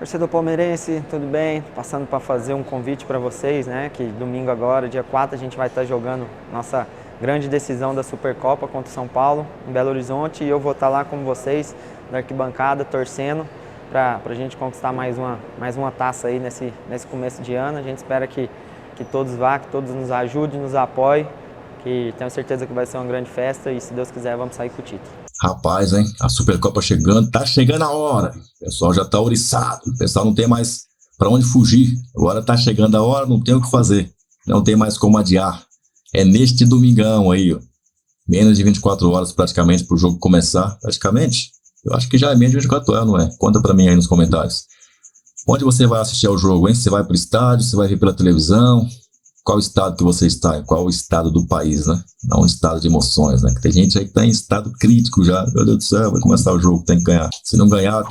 Torcedor palmeirense, tudo bem? Passando para fazer um convite para vocês, né? Que domingo agora, dia 4, a gente vai estar jogando nossa grande decisão da Supercopa contra o São Paulo, em Belo Horizonte, e eu vou estar lá com vocês, da arquibancada, torcendo para a gente conquistar mais uma taça aí nesse começo de ano. A gente espera que todos vá, que todos nos ajudem, nos apoiem, que tenho certeza que vai ser uma grande festa e, se Deus quiser, vamos sair com o título. Rapaz, hein? A Supercopa chegando, tá chegando a hora. O pessoal já tá ouriçado, o pessoal não tem mais para onde fugir. Agora tá chegando a hora, não tem o que fazer. Não tem mais como adiar. É neste domingão aí, ó. Menos de 24 horas praticamente pro jogo começar. Praticamente? Eu acho que já é menos de 24 horas, não é? Conta pra mim aí nos comentários. Onde você vai assistir ao jogo, hein? Você vai pro estádio, você vai ver pela televisão? Qual estado que você está? Qual o estado do país, né? Não um estado de emoções, né? Que tem gente aí que tá em estado crítico já. Meu Deus do céu, vai começar o jogo, tem que ganhar. Se não ganhar,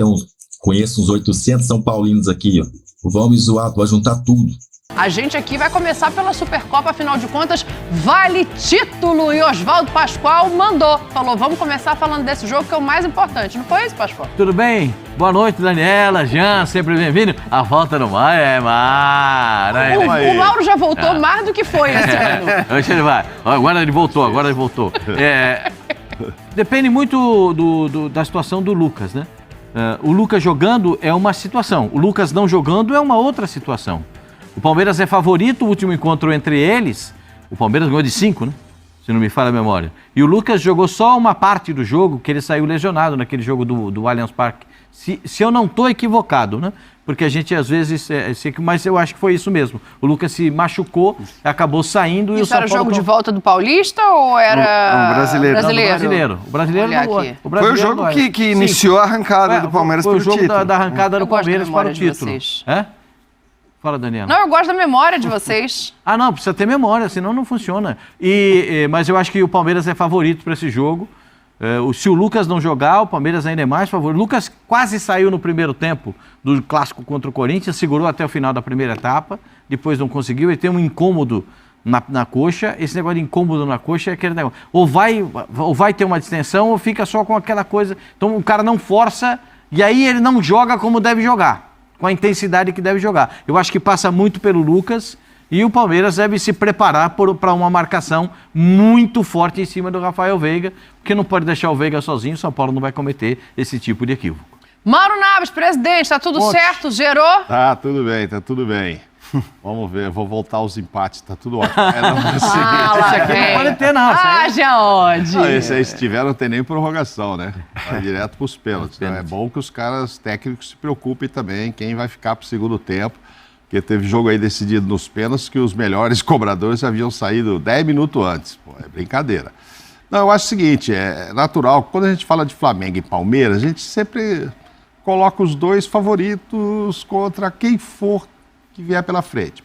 conheço uns 800 São Paulinos aqui, ó. Vão me zoar, vai juntar tudo. A gente aqui vai começar pela Supercopa, afinal de contas, vale título. E Oswaldo Pascoal mandou. Falou, vamos começar falando desse jogo que é o mais importante. Não foi isso, Pascoal? Tudo bem? Boa noite, Daniela, Jean, sempre bem-vindo. A volta no mar é mar. O Mauro já voltou mais do que foi esse ano. Deixa ele vai. Agora ele voltou. Depende muito da situação do Lucas, né? O Lucas jogando é uma situação. O Lucas não jogando é uma outra situação. O Palmeiras é favorito, o último encontro entre eles, o Palmeiras ganhou de 5, né? Se não me falha a memória. E o Lucas jogou só uma parte do jogo, que ele saiu lesionado naquele jogo do Allianz Parque. Se eu não estou equivocado, né? Porque a gente às vezes... mas eu acho que foi isso mesmo. O Lucas se machucou, acabou saindo e o São Paulo... Isso era jogo de volta do Paulista ou era... brasileiro. Brasileiro. O brasileiro não... Foi o jogo que iniciou a arrancada do Palmeiras para o título. Foi o jogo da arrancada do Palmeiras para o título. Fala, Daniela. Não, eu gosto da memória de vocês. Não, precisa ter memória, senão não funciona. Mas eu acho que o Palmeiras é favorito para esse jogo. Se o Lucas não jogar, o Palmeiras ainda é mais favorito. O Lucas quase saiu no primeiro tempo do clássico contra o Corinthians, segurou até o final da primeira etapa, depois não conseguiu, ele tem um incômodo na coxa. Esse negócio de incômodo na coxa é aquele negócio. Ou vai ter uma distensão ou fica só com aquela coisa. Então o cara não força e aí ele não joga como deve jogar, com a intensidade que deve jogar. Eu acho que passa muito pelo Lucas e o Palmeiras deve se preparar para uma marcação muito forte em cima do Rafael Veiga, porque não pode deixar o Veiga sozinho, o São Paulo não vai cometer esse tipo de equívoco. Mauro Naves, presidente, tá tudo certo? Zerou? Tá tudo bem. Vamos ver, vou voltar aos empates, tá tudo ótimo. Esse aqui não pode ter, não. Já onde? Esse aí, se tiver, não tem nem prorrogação, né? Vai direto pros pênaltis. Então, é bom que os caras técnicos se preocupem também, quem vai ficar pro segundo tempo, porque teve jogo aí decidido nos pênaltis que os melhores cobradores haviam saído 10 minutos antes. Pô, é brincadeira. Não, eu acho o seguinte, é natural, quando a gente fala de Flamengo e Palmeiras, a gente sempre coloca os dois favoritos contra quem for que vier pela frente.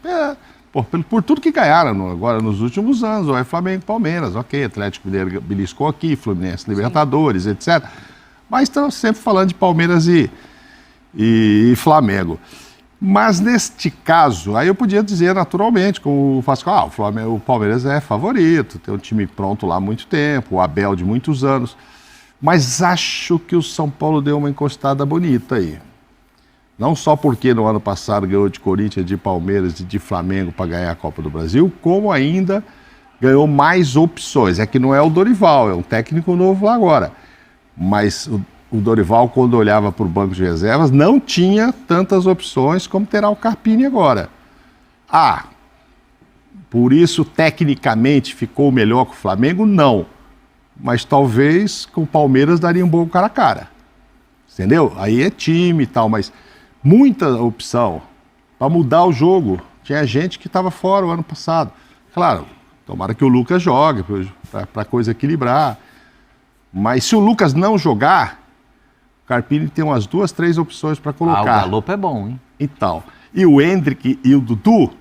Por tudo que ganharam agora nos últimos anos, é Flamengo e Palmeiras, ok, Atlético Mineiro beliscou aqui, Fluminense, Libertadores, etc. Mas estamos sempre falando de Palmeiras e Flamengo. Mas neste caso, aí eu podia dizer naturalmente, como o Pascoal, o Palmeiras é favorito, tem um time pronto lá há muito tempo, o Abel de muitos anos, mas acho que o São Paulo deu uma encostada bonita aí. Não só porque no ano passado ganhou de Corinthians, de Palmeiras e de Flamengo para ganhar a Copa do Brasil, como ainda ganhou mais opções. É que não é o Dorival, é um técnico novo lá agora. Mas o Dorival, quando olhava para o banco de reservas, não tinha tantas opções como terá o Carpini agora. Por isso, tecnicamente, ficou melhor que o Flamengo? Não. Mas talvez com o Palmeiras daria um bom cara a cara. Entendeu? Aí é time e tal, mas muita opção para mudar o jogo. Tinha gente que estava fora o ano passado. Claro, tomara que o Lucas jogue para a coisa equilibrar. Mas se o Lucas não jogar, o Carpini tem umas 2, 3 opções para colocar. O Galopo é bom, hein? Então, e o Hendrick e o Dudu?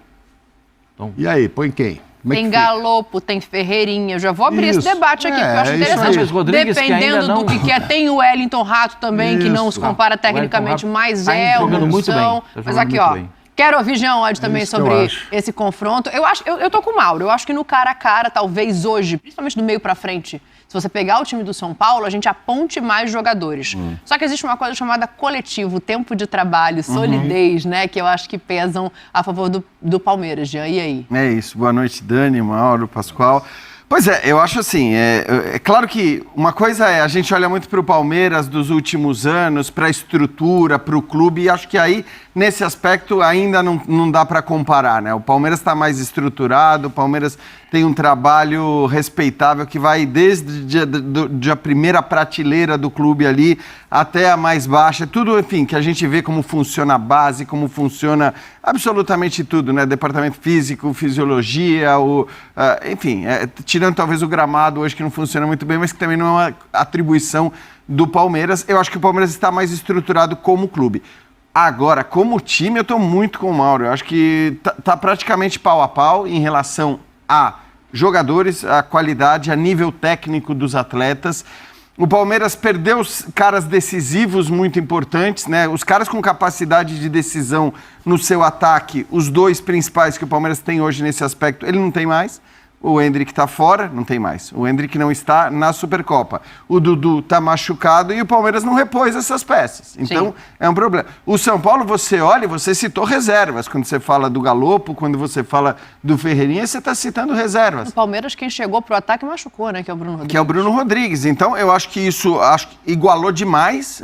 Então, e aí, põe quem? Tem Galopo, tem Ferreirinha. Eu já vou abrir esse debate aqui, porque eu acho interessante. Dependendo do que é, tem o Wellington Rato também, que não se compara tecnicamente, mas é uma opção. Mas aqui, ó, quero ouvir Jean Oddi também sobre esse confronto. Eu tô com o Mauro. Eu acho que no cara a cara, talvez hoje, principalmente do meio pra frente, se você pegar o time do São Paulo, a gente aponte mais jogadores. Só que existe uma coisa chamada coletivo, tempo de trabalho, solidez, né? Que eu acho que pesam a favor do Palmeiras, Jean. E aí? É isso. Boa noite, Dani, Mauro, Pascoal. Pois é, eu acho assim, é claro que uma coisa a gente olha muito para o Palmeiras dos últimos anos, para a estrutura, para o clube, e acho que aí, nesse aspecto, ainda não dá para comparar, né? O Palmeiras está mais estruturado, o Palmeiras tem um trabalho respeitável que vai desde a primeira prateleira do clube ali até a mais baixa, tudo, enfim, que a gente vê como funciona a base, como funciona absolutamente tudo, né? Departamento físico, fisiologia, enfim, tirando talvez o gramado hoje que não funciona muito bem, mas que também não é uma atribuição do Palmeiras. Eu acho que o Palmeiras está mais estruturado como clube. Agora, como time, eu estou muito com o Mauro. Eu acho que tá praticamente pau a pau em relação a jogadores, a qualidade, a nível técnico dos atletas. O Palmeiras perdeu os caras decisivos muito importantes, né? Os caras com capacidade de decisão no seu ataque, os dois principais que o Palmeiras tem hoje nesse aspecto, ele não tem mais. O Endrick está fora, não tem mais. O Endrick não está na Supercopa. O Dudu está machucado e o Palmeiras não repôs essas peças. Então, é um problema. O São Paulo, você olha, você citou reservas. Quando você fala do Galopo, quando você fala do Ferreirinha, você está citando reservas. O Palmeiras, quem chegou pro ataque machucou, né? Que é o Bruno Rodrigues. Que é o Bruno Rodrigues. Então, eu acho que isso igualou demais.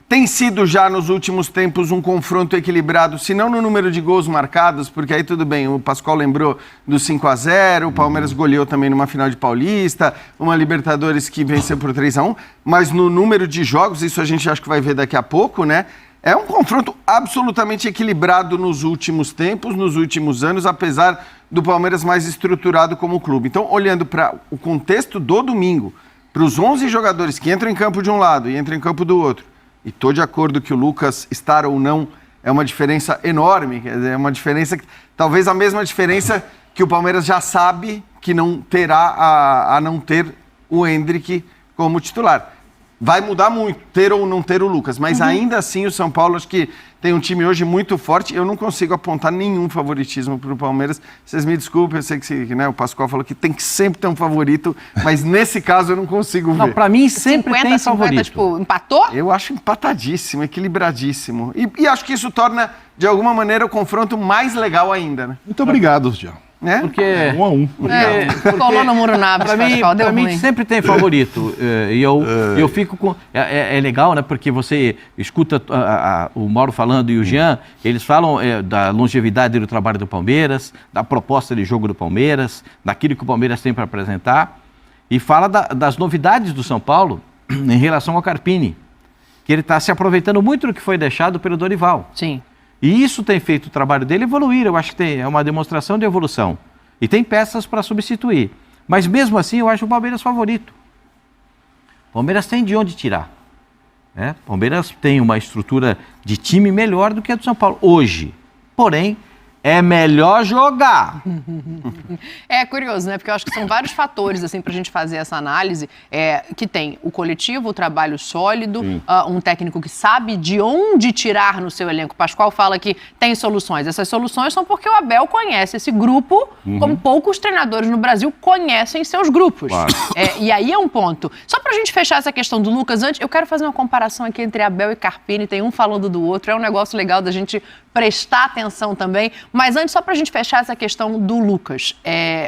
Tem sido já nos últimos tempos um confronto equilibrado, se não no número de gols marcados, porque aí tudo bem, o Pascoal lembrou do 5-0, o Palmeiras goleou também numa final de Paulista, uma Libertadores que venceu por 3-1, mas no número de jogos, isso a gente acho que vai ver daqui a pouco, né? É um confronto absolutamente equilibrado nos últimos tempos, nos últimos anos, apesar do Palmeiras mais estruturado como clube. Então, olhando para o contexto do domingo, para os 11 jogadores que entram em campo de um lado e entram em campo do outro, e estou de acordo que o Lucas estar ou não é uma diferença enorme, é uma diferença, talvez a mesma diferença que o Palmeiras já sabe que não terá a não ter o Endrick como titular. Vai mudar muito, ter ou não ter o Lucas, mas ainda assim o São Paulo acho que tem um time hoje muito forte. Eu não consigo apontar nenhum favoritismo para o Palmeiras. Vocês me desculpem, eu sei que né, o Pascoal falou que tem que sempre ter um favorito, mas nesse caso eu não consigo ver. Não, para mim sempre 50, tem favorito. 50, tipo, empatou? Eu acho empatadíssimo, equilibradíssimo. E acho que isso torna, de alguma maneira, o confronto mais legal ainda, né? Muito obrigado, Jean. Né? Porque 1-1. Colou no muro nada. Para mim sempre tem favorito. E eu fico com... É legal, né? Porque você escuta o Mauro falando e o Jean, eles falam da longevidade do trabalho do Palmeiras, da proposta de jogo do Palmeiras, daquilo que o Palmeiras tem para apresentar, e fala das novidades do São Paulo em relação ao Carpini, que ele está se aproveitando muito do que foi deixado pelo Dorival. Sim. E isso tem feito o trabalho dele evoluir, eu acho que é uma demonstração de evolução. E tem peças para substituir. Mas mesmo assim, eu acho o Palmeiras favorito. O Palmeiras tem de onde tirar. Né? O Palmeiras tem uma estrutura de time melhor do que a do São Paulo hoje. Porém, é melhor jogar. É curioso, né? Porque eu acho que são vários fatores, assim, pra gente fazer essa análise, que tem o coletivo, o trabalho sólido, um técnico que sabe de onde tirar no seu elenco. O Pascoal fala que tem soluções. Essas soluções são porque o Abel conhece esse grupo, como poucos treinadores no Brasil conhecem seus grupos. Claro. E aí é um ponto. Só pra gente fechar essa questão do Lucas, antes, eu quero fazer uma comparação aqui entre Abel e Carpini, tem um falando do outro, é um negócio legal da gente prestar atenção também. Mas antes, só para a gente fechar essa questão do Lucas,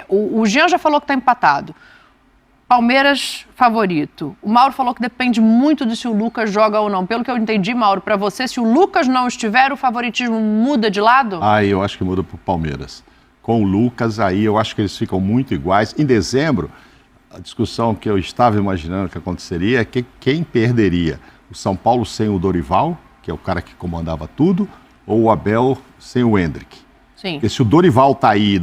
o Jean já falou que está empatado. Palmeiras, favorito. O Mauro falou que depende muito de se o Lucas joga ou não. Pelo que eu entendi, Mauro, para você, se o Lucas não estiver, o favoritismo muda de lado? Eu acho que muda para o Palmeiras. Com o Lucas, aí eu acho que eles ficam muito iguais. Em dezembro, a discussão que eu estava imaginando que aconteceria é que quem perderia? O São Paulo sem o Dorival, que é o cara que comandava tudo, ou o Abel sem o Endrick? Sim. Porque se o Dorival tá aí,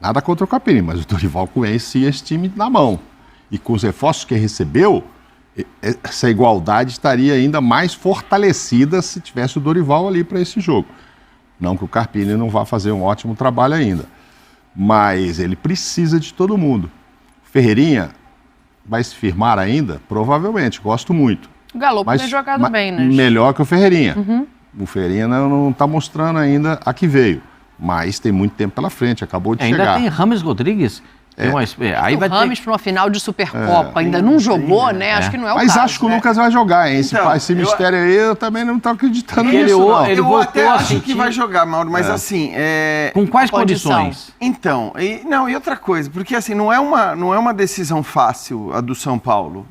nada contra o Carpini, mas o Dorival conhecia esse time na mão. E com os reforços que recebeu, essa igualdade estaria ainda mais fortalecida se tivesse o Dorival ali para esse jogo. Não que o Carpini não vá fazer um ótimo trabalho ainda, mas ele precisa de todo mundo. Ferreirinha vai se firmar ainda? Provavelmente, gosto muito. O Galopo tem jogado bem, né? Melhor que o Ferreirinha. O Ferreirinha não está mostrando ainda a que veio. Mas tem muito tempo pela frente, acabou de chegar. Ainda tem Rames Rodrigues, Aí vai Rames para uma final de Supercopa, ainda não jogou, né? Acho que não é o caso. Mas acho que o Lucas vai jogar, hein? Esse mistério aí, eu também não estou acreditando nisso, eu até acho que vai jogar, Mauro, mas assim... Com quais condições? Então, e outra coisa, porque assim, não é uma decisão fácil a do São Paulo,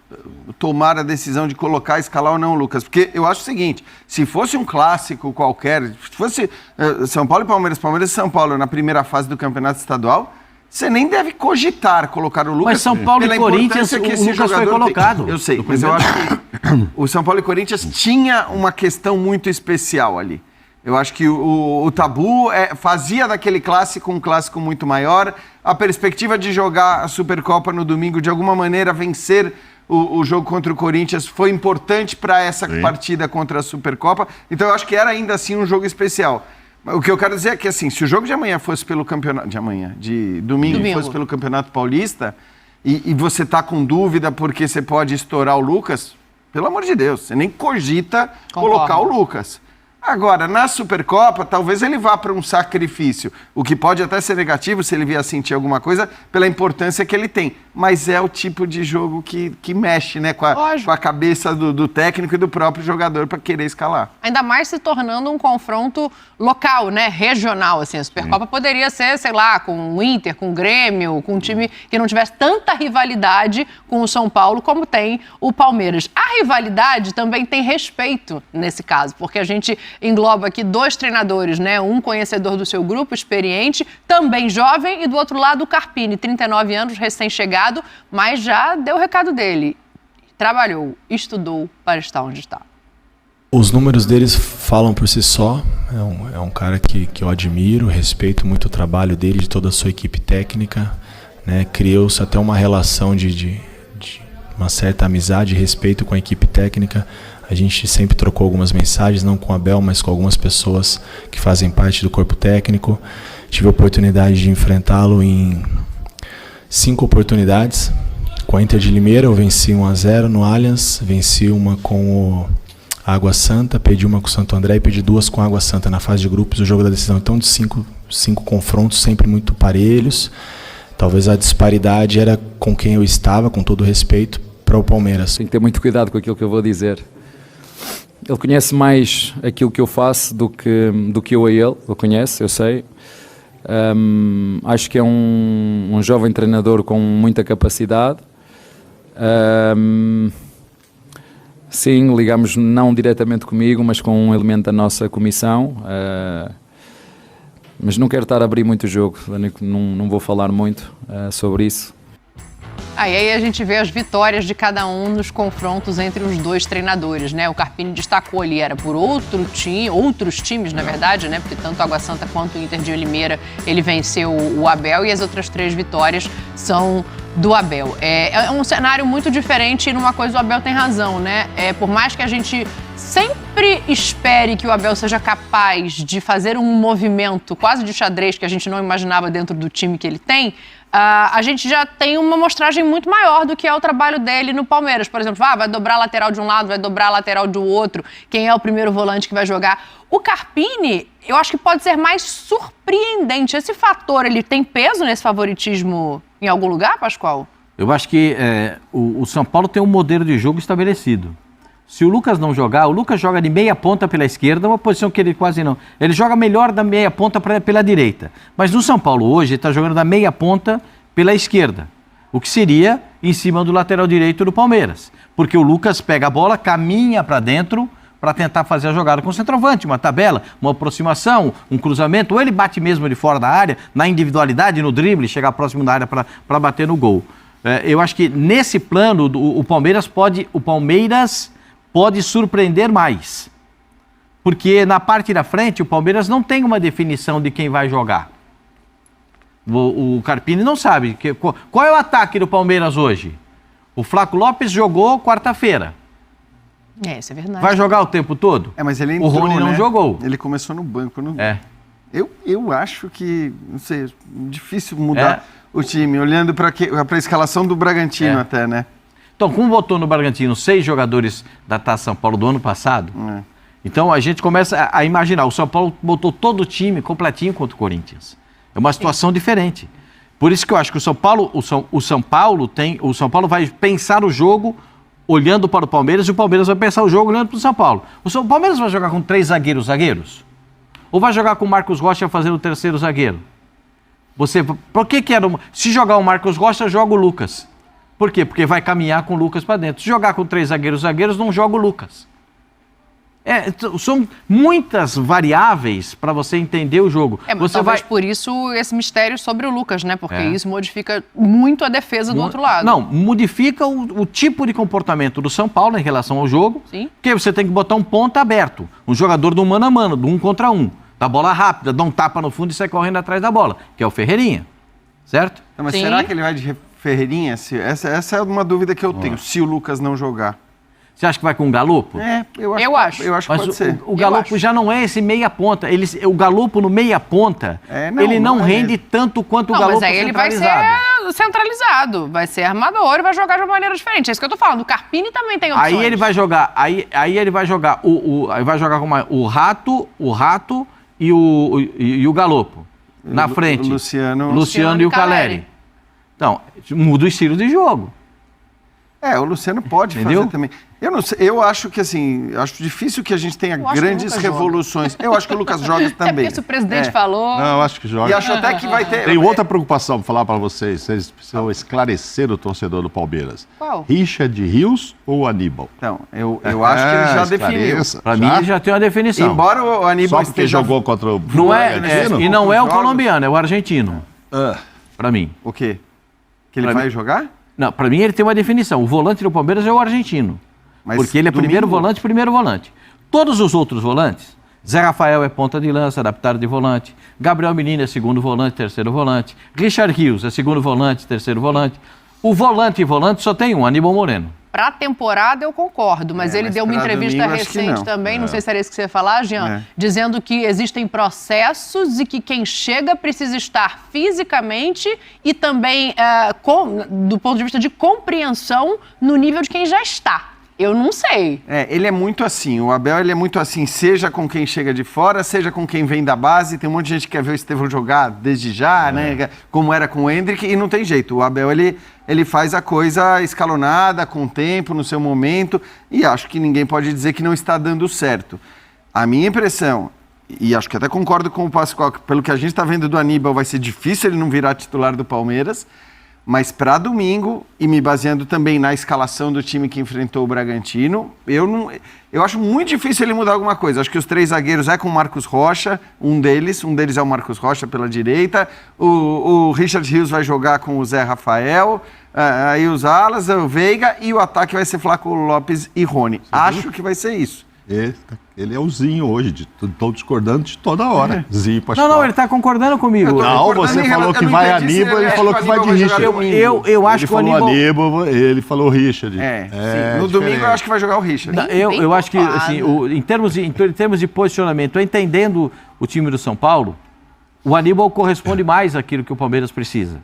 tomar a decisão de colocar, escalar ou não o Lucas, porque eu acho o seguinte, se fosse um clássico qualquer, se fosse São Paulo e Palmeiras, Palmeiras e São Paulo na primeira fase do Campeonato Estadual, você nem deve cogitar colocar o Lucas. Mas São Paulo e Corinthians, o Lucas foi colocado. Eu sei, mas eu acho que o São Paulo e Corinthians tinha uma questão muito especial ali. Eu acho que o tabu fazia daquele clássico um clássico muito maior. A perspectiva de jogar a Supercopa no domingo, de alguma maneira vencer o jogo contra o Corinthians, foi importante para essa partida contra a Supercopa. Então eu acho que era ainda assim um jogo especial. O que eu quero dizer é que, assim, se o jogo de amanhã fosse pelo campeonato... De domingo fosse pelo Campeonato Paulista, e você tá com dúvida porque você pode estourar o Lucas, pelo amor de Deus, você nem cogita colocar o Lucas. Agora, na Supercopa, talvez ele vá para um sacrifício, o que pode até ser negativo se ele vier a sentir alguma coisa pela importância que ele tem. Mas é o tipo de jogo que mexe, né, com a cabeça do técnico e do próprio jogador para querer escalar. Ainda mais se tornando um confronto local, né, regional, assim. A Supercopa poderia ser, sei lá, com o Inter, com o Grêmio, com um time que não tivesse tanta rivalidade com o São Paulo como tem o Palmeiras. A rivalidade também tem respeito nesse caso, porque a gente engloba aqui 2 treinadores, né? Um conhecedor do seu grupo, experiente, também jovem, e do outro lado o Carpini, 39 anos, recém-chegado, mas já deu o recado dele. Trabalhou, estudou para estar onde está. Os números deles falam por si só. É um cara que eu admiro, respeito muito o trabalho dele, de toda a sua equipe técnica, né? Criou-se até uma relação de uma certa amizade e respeito com a equipe técnica. A gente sempre trocou algumas mensagens, não com o Abel, mas com algumas pessoas que fazem parte do corpo técnico. Tive a oportunidade de enfrentá-lo em 5 oportunidades. Com a Inter de Limeira, eu venci 1-0 no Allianz, venci uma com o Água Santa, perdi uma com o Santo André e perdi 2 com a Água Santa na fase de grupos do jogo da decisão. Então, de 5 confrontos sempre muito parelhos. Talvez a disparidade era com quem eu estava, com todo respeito, para o Palmeiras. Tem que ter muito cuidado com aquilo que eu vou dizer. Ele conhece mais aquilo que eu faço do que eu a ele. Ele conhece, eu sei. Acho que é um jovem treinador com muita capacidade. Sim, ligamos não diretamente comigo, mas com um elemento da nossa comissão. Mas não quero estar a abrir muito o jogo, não vou falar muito sobre isso. Aí a gente vê as vitórias de cada um nos confrontos entre os 2 treinadores, né? O Carpini destacou ali, era por outros times, na verdade, né? Porque tanto o Água Santa quanto o Inter de Limeira, ele venceu o Abel, e as outras 3 vitórias são do Abel. É um cenário muito diferente, e numa coisa o Abel tem razão, né? Por mais que a gente sempre espere que o Abel seja capaz de fazer um movimento quase de xadrez que a gente não imaginava dentro do time que ele tem, a gente já tem uma amostragem muito maior do que é o trabalho dele no Palmeiras. Por exemplo, vai dobrar a lateral de um lado, vai dobrar a lateral do outro, quem é o primeiro volante que vai jogar. O Carpini, eu acho que pode ser mais surpreendente. Esse fator, ele tem peso nesse favoritismo em algum lugar, Pascoal? Eu acho que o São Paulo tem um modelo de jogo estabelecido. Se o Lucas não jogar, o Lucas joga de meia ponta pela esquerda, uma posição que ele quase não... Ele joga melhor da meia ponta pela direita. Mas no São Paulo hoje, ele está jogando da meia ponta pela esquerda. O que seria em cima do lateral direito do Palmeiras. Porque o Lucas pega a bola, caminha para dentro para tentar fazer a jogada com o centroavante, uma tabela, uma aproximação, um cruzamento, ou ele bate mesmo de fora da área, na individualidade, no drible, chegar próximo da área para bater no gol. Eu acho que nesse plano, o Palmeiras pode surpreender mais. Porque na parte da frente, o Palmeiras não tem uma definição de quem vai jogar. O Carpini não sabe. Qual é o ataque do Palmeiras hoje? O Flaco Lopes jogou quarta-feira. Isso é verdade. Vai jogar o tempo todo? Mas ele entrou, o Rony não jogou. Ele começou no banco. Eu acho que, não sei, difícil mudar o time, olhando para a escalação do Bragantino até, né? Então, como botou no Bragantino 6 jogadores da Taça São Paulo do ano passado, então a gente começa a imaginar, o São Paulo botou todo o time completinho contra o Corinthians. É uma situação diferente. Por isso que eu acho que o São Paulo vai pensar o jogo olhando para o Palmeiras e o Palmeiras vai pensar o jogo olhando para o São Paulo. O Palmeiras vai jogar com 3 zagueiros? Ou vai jogar com o Marcos Rocha fazendo o terceiro zagueiro? Por que era se jogar o Marcos Rocha, joga o Lucas. Por quê? Porque vai caminhar com o Lucas para dentro. Se jogar com 3 zagueiros, não joga o Lucas. São muitas variáveis para você entender o jogo. Mas talvez por isso esse mistério sobre o Lucas, né? Porque isso modifica muito a defesa do outro lado. Não, modifica o tipo de comportamento do São Paulo em relação ao jogo. Sim. Porque você tem que botar um ponta aberto. Um jogador do mano a mano, do 1 contra 1. Da bola rápida, dá um tapa no fundo e sai correndo atrás da bola. Que é o Ferreirinha. Certo? Mas será que ele vai de Ferreirinha? Essa é uma dúvida que eu tenho. Se o Lucas não jogar. Você acha que vai com o Galopo? Eu acho que pode ser. O Galopo já não é esse meia-ponta. O Galopo no meia-ponta, ele não rende tanto quanto o Galopo centralizado. Mas aí ele vai ser centralizado, vai ser armador e vai jogar de uma maneira diferente. É isso que eu tô falando. O Carpini também tem opções. Aí ele vai jogar, ele vai jogar o Rato e o Galopo. Na frente. Luciano e o Caleri. Então, muda o estilo de jogo. O Luciano pode fazer também. Eu não sei, eu acho que assim, acho difícil que a gente tenha grandes revoluções. Joga. Eu acho que o Lucas joga também. Porque se o presidente falou... Não, eu acho que joga. E acho até que vai ter... Tem outra preocupação para falar para vocês. Vocês precisam esclarecer o torcedor do Palmeiras. Qual? Richard Rios ou Aníbal? Então, eu acho que ele já definiu. Para mim, ele já tem uma definição. Embora o Aníbal Só porque jogou contra o Bragantino? E não é o colombiano, é o argentino. Para mim. O quê? Que ele vai jogar? Não, para mim ele tem uma definição. O volante do Palmeiras é o argentino. Mas porque ele é primeiro volante. Todos os outros volantes, Zé Rafael é ponta de lança, adaptado de volante. Gabriel Menino é segundo volante, terceiro volante. Richard Rios é segundo volante, terceiro volante. O volante e volante só tem um, Aníbal Moreno. Para a temporada eu concordo, mas ele deu uma entrevista recente também, não sei se era isso que você ia falar, Jean, dizendo que existem processos e que quem chega precisa estar fisicamente e também do ponto de vista de compreensão no nível de quem já está. Eu não sei. Ele é muito assim, o Abel ele é muito assim, seja com quem chega de fora, seja com quem vem da base. Tem um monte de gente que quer ver o Estevão jogar desde já, né? Como era com o Endrick, e não tem jeito. O Abel, ele faz a coisa escalonada, com o tempo, no seu momento, e acho que ninguém pode dizer que não está dando certo. A minha impressão, e acho que até concordo com o Pascoal, que pelo que a gente está vendo do Aníbal, vai ser difícil ele não virar titular do Palmeiras. Mas para domingo, e me baseando também na escalação do time que enfrentou o Bragantino, eu acho muito difícil ele mudar alguma coisa. Acho que os 3 zagueiros é com o Marcos Rocha, um deles é o Marcos Rocha pela direita, o Richard Rios vai jogar com o Zé Rafael, aí os alas, o Veiga, e o ataque vai ser Flaco Lopes e Rony. Acho que vai ser isso. Ele é o Zinho hoje, estou discordando de toda hora. Zinho, Pascoal. Não, ele está concordando comigo. Não, você falou que vai Aníbal, ele falou que vai de Richard. Eu acho que o Aníbal... Ele falou Richard. Sim. No domingo eu acho que vai jogar o Richard. Eu acho que, assim, em termos de posicionamento, entendendo o time do São Paulo, o Aníbal corresponde mais àquilo que o Palmeiras precisa.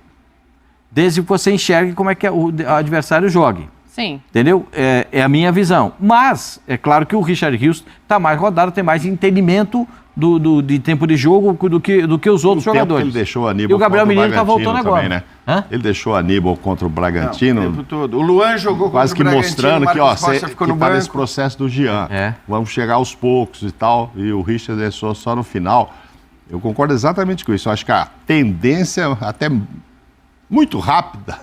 Desde que você enxergue como é que o adversário jogue. Sim. Entendeu? É a minha visão. Mas, é claro que o Richard Rios está mais rodado, tem mais entendimento de tempo de jogo do que os outros jogadores. Ele deixou o Aníbal e o Gabriel Menino está voltando agora. Também, né? Ele deixou o Aníbal contra o Bragantino. O tempo todo. O Luan jogou quase contra o Bragantino. Quase que mostrando que tá nesse processo do Jean. Vamos chegar aos poucos e tal. E o Richard deixou só no final. Eu concordo exatamente com isso. Eu acho que a tendência, até muito rápida,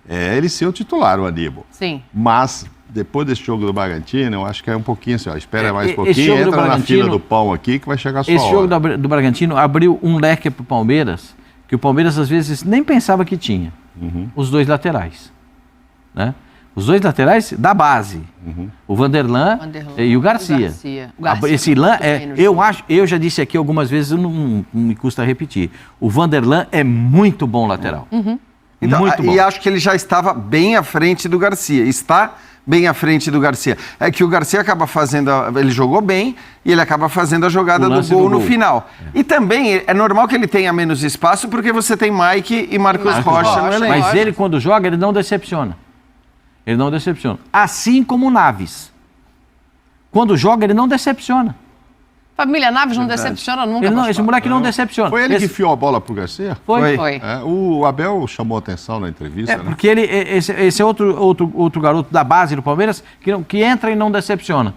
é ele ser o titular, o Aníbal. Sim. Mas, depois desse jogo do Bragantino, eu acho que é um pouquinho assim, espera mais um pouquinho, entra na fila do pão aqui que vai chegar a sua hora. Esse jogo do Bragantino abriu um leque para o Palmeiras, que o Palmeiras às vezes nem pensava que tinha. Os 2 laterais. Né? Os 2 laterais da base. O Vanderlan e o Garcia. Esse Lan, eu já disse aqui algumas vezes, não me custa repetir. O Vanderlan é muito bom lateral. Então, e acho que ele já estava bem à frente do Garcia. Está bem à frente do Garcia. É que o Garcia acaba fazendo... Ele jogou bem e ele acaba fazendo a jogada do gol no final. E também é normal que ele tenha menos espaço porque você tem Mike e Marcos Rocha no elenco. Mas ele, quando joga, ele não decepciona. Ele não decepciona. Assim como o Naves. Quando joga, ele não decepciona. Família Naves não decepciona nunca. Esse moleque não decepciona. Foi ele que enfiou a bola pro Garcia? Foi. O Abel chamou atenção na entrevista, né? Porque esse é outro garoto da base do Palmeiras que entra e não decepciona.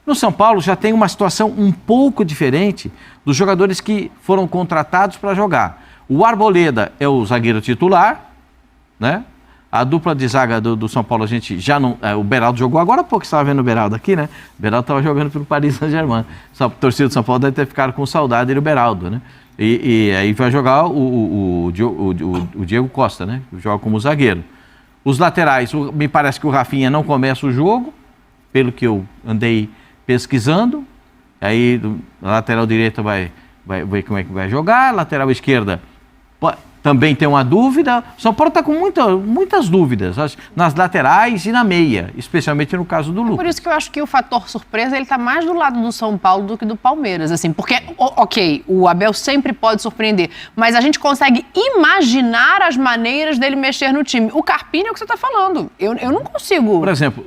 No São Paulo já tem uma situação um pouco diferente dos jogadores que foram contratados para jogar. O Arboleda é o zagueiro titular, né? A dupla de zaga do São Paulo, a gente já não... o Beraldo jogou agora há pouco, você estava vendo o Beraldo aqui, né? O Beraldo estava jogando pelo Paris Saint-Germain. A torcida do São Paulo deve ter ficado com saudade do Beraldo, né? E aí vai jogar o Diego Costa, né? Joga como zagueiro. Os laterais, me parece que o Rafinha não começa o jogo, pelo que eu andei pesquisando. Aí a lateral direita vai ver como é que vai jogar. Lateral esquerda também tem uma dúvida. O São Paulo está com muitas dúvidas nas laterais e na meia, especialmente no caso do Lucas. Por isso que eu acho que o fator surpresa ele está mais do lado do São Paulo do que do Palmeiras, assim, porque, ok, o Abel sempre pode surpreender, mas a gente consegue imaginar as maneiras dele mexer no time. O Carpini é o que você está falando. Eu não consigo. Por exemplo,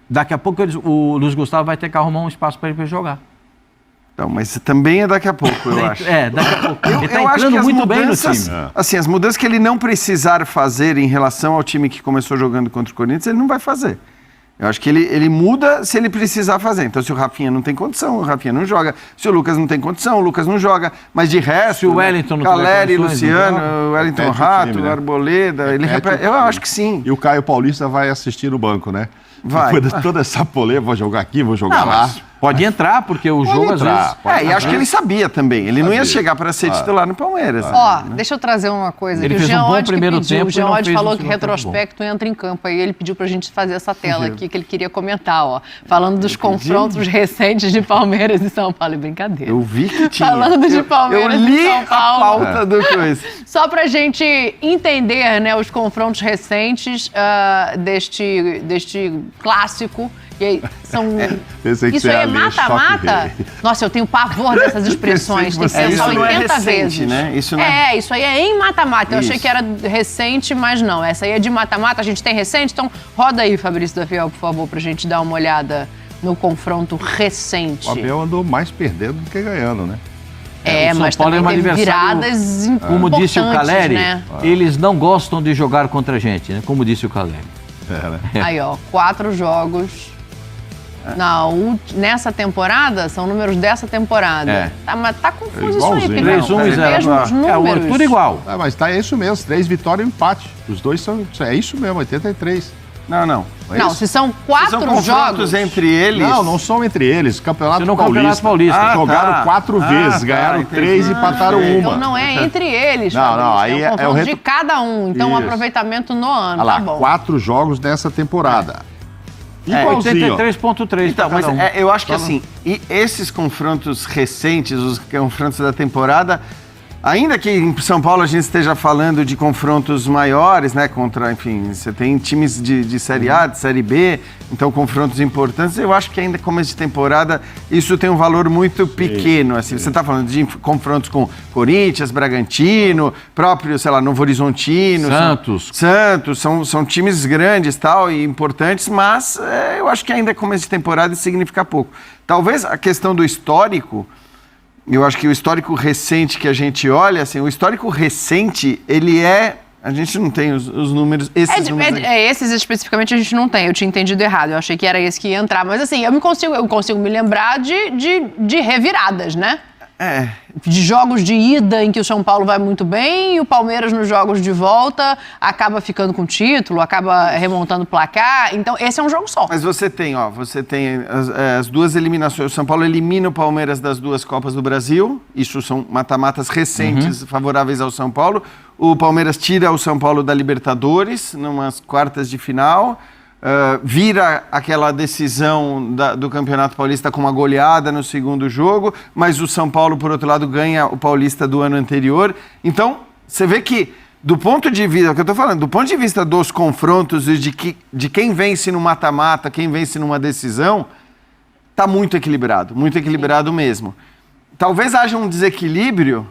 daqui a pouco o Luiz Gustavo vai ter que arrumar um espaço para ele jogar. Não, mas também é daqui a pouco, eu acho. Daqui a pouco. Ele está acho que muito bem no time. Assim, as mudanças que ele não precisar fazer em relação ao time que começou jogando contra o Corinthians, ele não vai fazer. Eu acho que ele muda se ele precisar fazer. Então, se o Rafinha não tem condição, o Rafinha não joga. Se o Lucas não tem condição, o Lucas não joga. Mas de resto, se o Wellington não Caleri, Luciano, o Wellington Rato, o Arboleda, eu acho que sim. E o Caio Paulista vai assistir no banco, né? Vai. Depois de toda essa polêmica, vou jogar aqui, vou jogar lá. Pode entrar, porque o jogo às vezes... E acho que ele sabia também. Ele não ia chegar para ser titular no Palmeiras. Deixa eu trazer uma coisa. Ele fez um bom primeiro tempo. O Jean Oddi falou que retrospecto entra em campo. Aí ele pediu pra gente fazer essa tela aqui, que ele queria comentar, falando dos confrontos recentes de Palmeiras e São Paulo. Brincadeira. Eu vi que tinha. Falando de Palmeiras e São Paulo. A pauta do coisa. Só pra gente entender, né, os confrontos recentes deste clássico. E aí, isso aí é mata-mata? Nossa, eu tenho pavor dessas expressões. Tem que pensar 80 vezes. Né? Isso aí é em mata-mata. Eu achei que era recente, mas não. Essa aí é de mata-mata. A gente tem recente, então roda aí, Fabrício da Fiel, por favor, pra gente dar uma olhada no confronto recente. O Abel andou mais perdendo do que ganhando, né? Mas também teve viradas importantes, como disse o Caleri, né? Eles não gostam de jogar contra a gente, né? Como disse o Caleri. Aí, 4 jogos... Nessa temporada, são números dessa temporada. Mas tá confuso isso aí, Pinão. 3-1 e 0. Tudo igual. Mas é isso mesmo, 3 vitórias e um empate. Os dois são... É isso mesmo, 83. Não. Se são 4 jogos... entre eles... Não são entre eles. Campeonato Paulista. Jogaram 4 vezes, ganharam 3 e empataram uma. Então não é entre eles, não, aí é o de cada um. Então o aproveitamento no ano, olha lá, tá bom. 4 jogos nessa temporada. 83,3. Então, mas eu acho que assim, e esses confrontos recentes, os confrontos da temporada, ainda que em São Paulo a gente esteja falando de confrontos maiores, né, você tem times de Série A, de Série B, então confrontos importantes, eu acho que ainda começo de temporada isso tem um valor muito pequeno, assim, você está falando de confrontos com Corinthians, Bragantino, próprio, Novo Horizontino, Santos, são times grandes tal, e importantes, mas eu acho que ainda começo de temporada isso significa pouco. Talvez a questão do histórico, eu acho que o histórico recente que a gente olha, assim, o histórico recente, ele a gente não tem os números, esses especificamente a gente não tem, eu tinha entendido errado, eu achei que era esse que ia entrar, mas assim, eu consigo me lembrar de reviradas, né? De jogos de ida em que o São Paulo vai muito bem e o Palmeiras nos jogos de volta acaba ficando com título, acaba remontando o placar. Então, esse é um jogo só. Mas você tem as duas eliminações. O São Paulo elimina o Palmeiras das 2 Copas do Brasil. Isso são mata-matas recentes favoráveis ao São Paulo. O Palmeiras tira o São Paulo da Libertadores, numas quartas de final. Vira aquela decisão do Campeonato Paulista com uma goleada no segundo jogo, mas o São Paulo, por outro lado, ganha o Paulista do ano anterior. Então, você vê que, do ponto de vista, o que eu estou falando, do ponto de vista dos confrontos e de quem vence no mata-mata, quem vence numa decisão, está muito equilibrado mesmo. Talvez haja um desequilíbrio,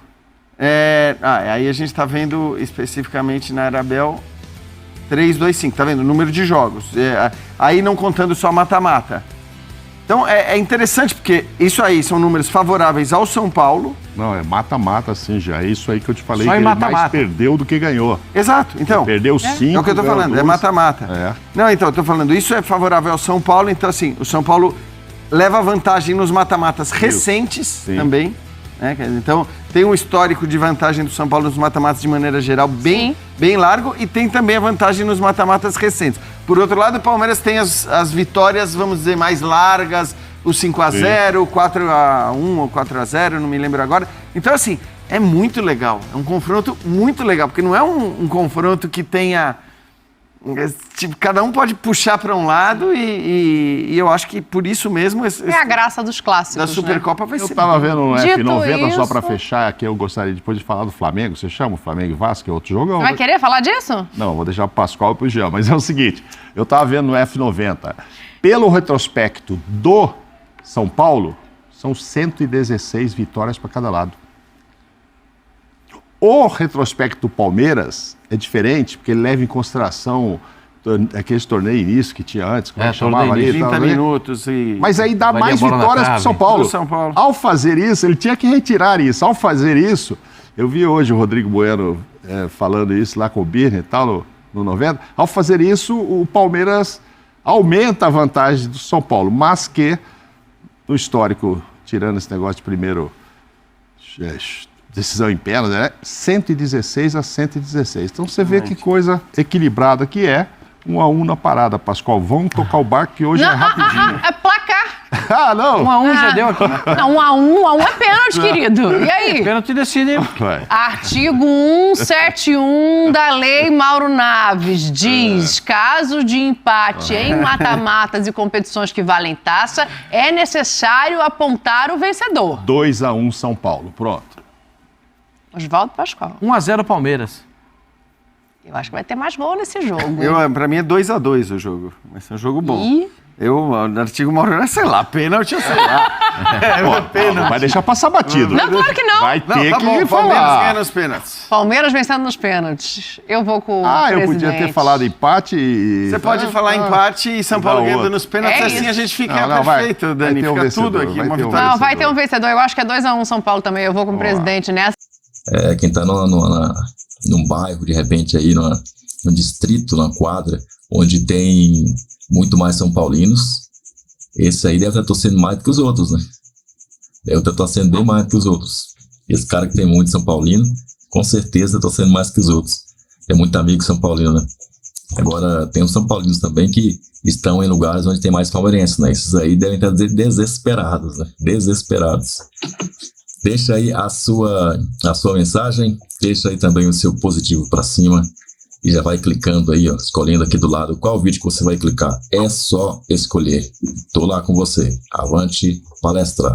aí a gente está vendo especificamente na Arabel 3, 2, 5, tá vendo? O número de jogos. Aí não contando só mata-mata. Então é interessante, porque isso aí são números favoráveis ao São Paulo. Não, é mata-mata, sim, já. É isso aí que eu te falei, Só que ele mata-mata. mais perdeu do que ganhou. Exato, então. Ele perdeu 5. É o que eu tô falando, é mata-mata. É. Não, então, eu tô falando, isso é favorável ao São Paulo, então assim, o São Paulo leva vantagem nos mata-matas recentes também. Né? Então, tem um histórico de vantagem do São Paulo nos mata-matas de maneira geral bem largo, e tem também a vantagem nos mata-matas recentes. Por outro lado, o Palmeiras tem as vitórias, vamos dizer, mais largas, o 5-0, o 4-1 ou 4-0, não me lembro agora. Então, assim, é muito legal. É um confronto muito legal, porque não é um confronto que tenha... Tipo, cada um pode puxar para um lado e eu acho que por isso mesmo... É a graça dos clássicos, da Supercopa vai ser... Eu estava vendo no Dito F90, isso... só para fechar, que eu gostaria depois de falar do Flamengo. Você chama o Flamengo e Vasco, que é outro jogo? Você vai querer falar disso? Não, vou deixar o Pascoal e pro Jean, mas é o seguinte, eu estava vendo no F90, pelo retrospecto do São Paulo, são 116 vitórias para cada lado. O retrospecto do Palmeiras é diferente, porque ele leva em consideração aqueles torneios início que tinha antes, como chamava ali. 30 minutos e... Mas aí dá mais vitórias para o São Paulo. Ao fazer isso, ele tinha que retirar isso. Ao fazer isso, eu vi hoje o Rodrigo Bueno falando isso lá com o Birne e tal, no 90. Ao fazer isso, o Palmeiras aumenta a vantagem do São Paulo, mas que, no histórico, tirando esse negócio de primeiro... decisão em pênalti, né? 116-116. Então você vê que coisa equilibrada que é. 1-1 na parada, Pascoal. Vamos tocar o barco que hoje é rapidinho. É placar. Ah, não! 1-1 já deu aqui. Não, 1-1 é pênalti, querido. E aí? Pênalti decide. Artigo 171 da Lei Mauro Naves diz: caso de empate em mata-matas e competições que valem taça, é necessário apontar o vencedor. 2-1 São Paulo, pronto. Oswaldo Pascoal. 1-0 Palmeiras. Eu acho que vai ter mais gol nesse jogo. Pra mim é 2-2 o jogo. Vai ser um jogo bom. E? No artigo Mauro, sei lá, pênalti, sei lá. Não vai deixar passar batido. Não, claro que não. Vai ter tá que bom, falar. Palmeiras ganha nos pênaltis. Palmeiras vencendo nos pênaltis. Eu vou com o presidente. Eu podia ter falado empate e... Você pode falar empate e São Paulo ganhando nos pênaltis, assim a gente fica perfeito, Dani. Fica tudo aqui, uma vitória. Não, vai ter um vencedor. Eu acho que é 2-1 São Paulo também. Eu vou com o presidente nessa. Quem tá num bairro, de repente, aí, num distrito, numa quadra, onde tem muito mais São Paulinos, esse aí deve estar torcendo mais do que os outros, né? Deve estar torcendo bem mais do que os outros. Esse cara que tem muito São Paulino, com certeza está torcendo mais que os outros. Tem muito amigo São Paulino, né? Agora, tem os São Paulinos também que estão em lugares onde tem mais palmeirenses, né? Esses aí devem estar desesperados, né? Desesperados. Deixa aí a sua mensagem, deixa aí também o seu positivo para cima e já vai clicando aí, ó, escolhendo aqui do lado qual vídeo que você vai clicar. É só escolher. Tô lá com você. Avante palestra.